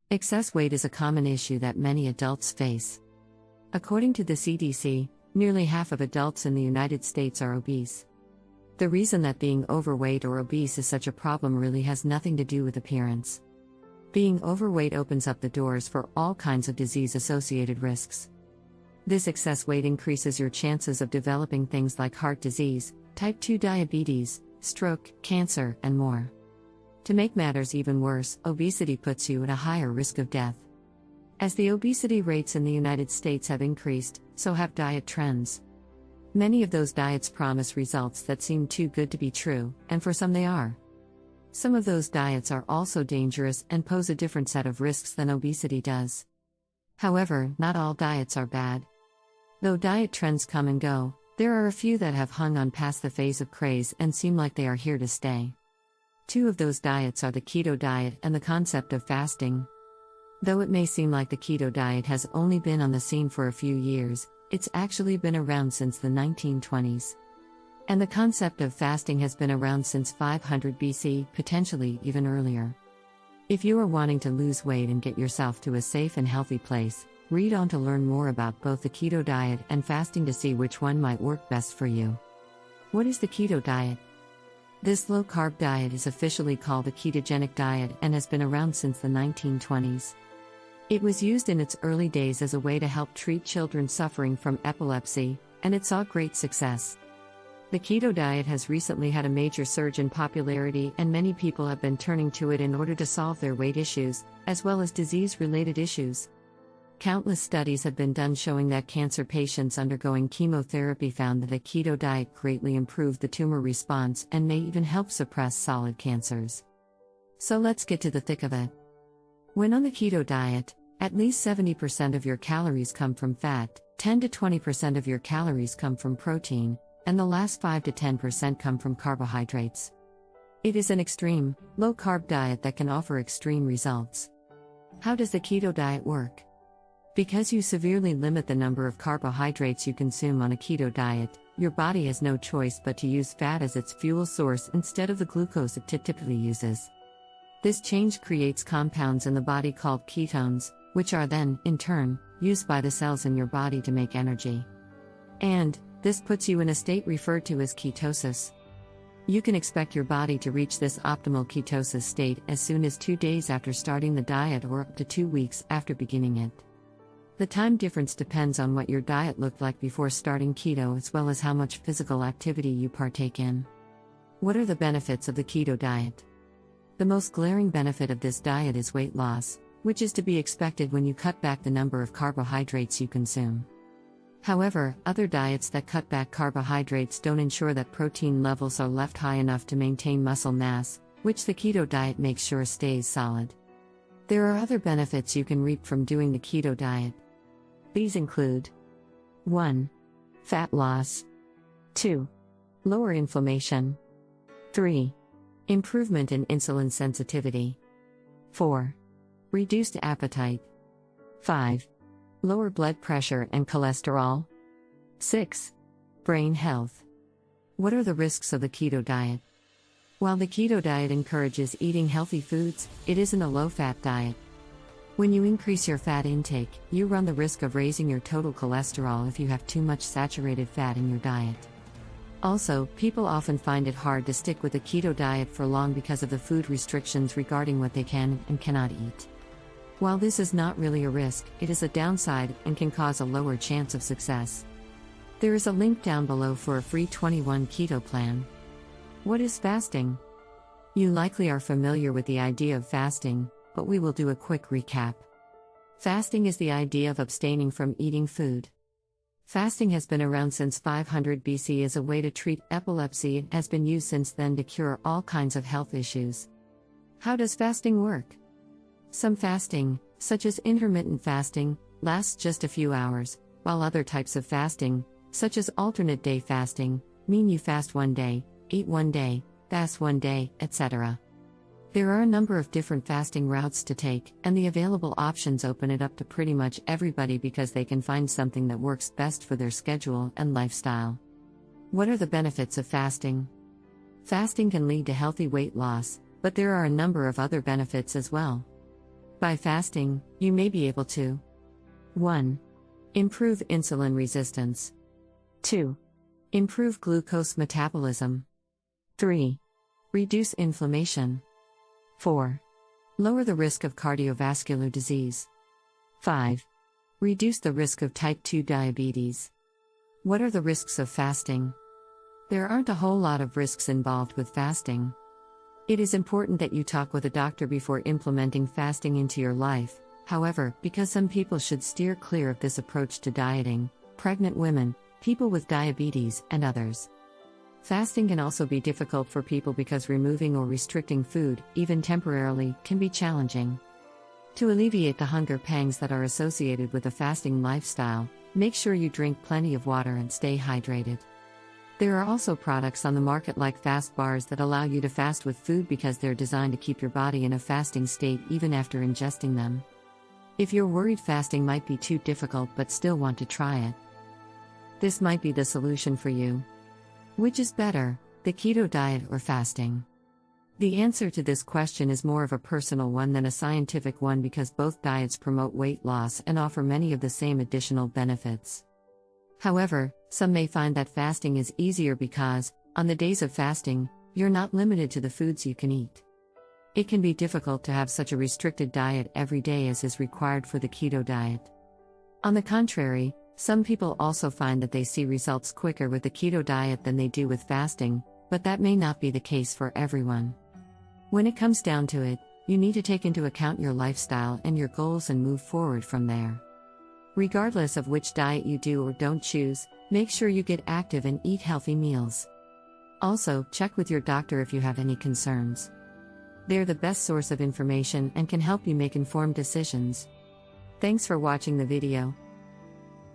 Excess weight is a common issue that many adults face. According to the CDC, nearly half of adults in the United States are obese. The reason that being overweight or obese is such a problem really has nothing to do with appearance. Being overweight opens up the doors for all kinds of disease-associated risks. This excess weight increases your chances of developing things like heart disease, type 2 diabetes, stroke, cancer, and more. To make matters even worse, obesity puts you at a higher risk of death. As the obesity rates in the United States have increased, so have diet trends. Many of those diets promise results that seem too good to be true, and for some they are. Some of those diets are also dangerous and pose a different set of risks than obesity does. However, not all diets are bad. Though diet trends come and go, there are a few that have hung on past the phase of craze and seem like they are here to stay. Two of those diets are the keto diet and the concept of fasting. Though it may seem like the keto diet has only been on the scene for a few years, it's actually been around since the 1920s. And the concept of fasting has been around since 500 BC, potentially even earlier. If you are wanting to lose weight and get yourself to a safe and healthy place, read on to learn more about both the keto diet and fasting to see which one might work best for you. What is the keto diet? This low-carb diet is officially called the ketogenic diet and has been around since the 1920s. It was used in its early days as a way to help treat children suffering from epilepsy, and it saw great success. The keto diet has recently had a major surge in popularity, and many people have been turning to it in order to solve their weight issues, as well as disease-related issues. Countless studies have been done showing that cancer patients undergoing chemotherapy found that a keto diet greatly improved the tumor response and may even help suppress solid cancers. So let's get to the thick of it. When on the keto diet, at least 70% of your calories come from fat, 10 to 20% of your calories come from protein, and the last 5 to 10% come from carbohydrates. It is an extreme, low-carb diet that can offer extreme results. How does the keto diet work? Because you severely limit the number of carbohydrates you consume on a keto diet, your body has no choice but to use fat as its fuel source instead of the glucose it typically uses. This change creates compounds in the body called ketones, which are then, in turn, used by the cells in your body to make energy. And this puts you in a state referred to as ketosis. You can expect your body to reach this optimal ketosis state as soon as 2 days after starting the diet or up to 2 weeks after beginning it. The time difference depends on what your diet looked like before starting keto as well as how much physical activity you partake in. What are the benefits of the keto diet? The most glaring benefit of this diet is weight loss, which is to be expected when you cut back the number of carbohydrates you consume. However, other diets that cut back carbohydrates don't ensure that protein levels are left high enough to maintain muscle mass, which the keto diet makes sure stays solid. There are other benefits you can reap from doing the keto diet. These include 1. Fat loss. 2. Lower inflammation. 3. Improvement in insulin sensitivity. 4. Reduced appetite. 5. Lower blood pressure and cholesterol. 6. Brain health. What are the risks of the keto diet? While the keto diet encourages eating healthy foods, it isn't a low-fat diet. When you increase your fat intake, you run the risk of raising your total cholesterol if you have too much saturated fat in your diet. Also, people often find it hard to stick with the keto diet for long because of the food restrictions regarding what they can and cannot eat. While this is not really a risk, it is a downside and can cause a lower chance of success. There is a link down below for a free 21 keto plan. What is fasting? You likely are familiar with the idea of fasting, but we will do a quick recap. Fasting is the idea of abstaining from eating food. Fasting has been around since 500 BC as a way to treat epilepsy and has been used since then to cure all kinds of health issues. How does fasting work? Some fasting, such as intermittent fasting, lasts just a few hours, while other types of fasting, such as alternate day fasting, mean you fast one day, eat one day, fast one day, etc. There are a number of different fasting routes to take, and the available options open it up to pretty much everybody because they can find something that works best for their schedule and lifestyle. What are the benefits of fasting? Fasting can lead to healthy weight loss, but there are a number of other benefits as well. By fasting, you may be able to 1. Improve insulin resistance. 2. Improve glucose metabolism. 3. Reduce inflammation. 4. Lower the risk of cardiovascular disease. 5. Reduce the risk of type 2 diabetes. What are the risks of fasting? There aren't a whole lot of risks involved with fasting. It is important that you talk with a doctor before implementing fasting into your life, however, because some people should steer clear of this approach to dieting: pregnant women, people with diabetes, and others. Fasting can also be difficult for people because removing or restricting food, even temporarily, can be challenging. To alleviate the hunger pangs that are associated with a fasting lifestyle, make sure you drink plenty of water and stay hydrated. There are also products on the market like fast bars that allow you to fast with food because they're designed to keep your body in a fasting state even after ingesting them. If you're worried fasting might be too difficult but still want to try it, this might be the solution for you. Which is better, the keto diet or fasting? The answer to this question is more of a personal one than a scientific one because both diets promote weight loss and offer many of the same additional benefits. However, some may find that fasting is easier because, on the days of fasting, you're not limited to the foods you can eat. It can be difficult to have such a restricted diet every day as is required for the keto diet. On the contrary, some people also find that they see results quicker with the keto diet than they do with fasting, but that may not be the case for everyone. When it comes down to it, you need to take into account your lifestyle and your goals and move forward from there. Regardless of which diet you do or don't choose, make sure you get active and eat healthy meals. Also, check with your doctor if you have any concerns. They're the best source of information and can help you make informed decisions. Thanks for watching the video.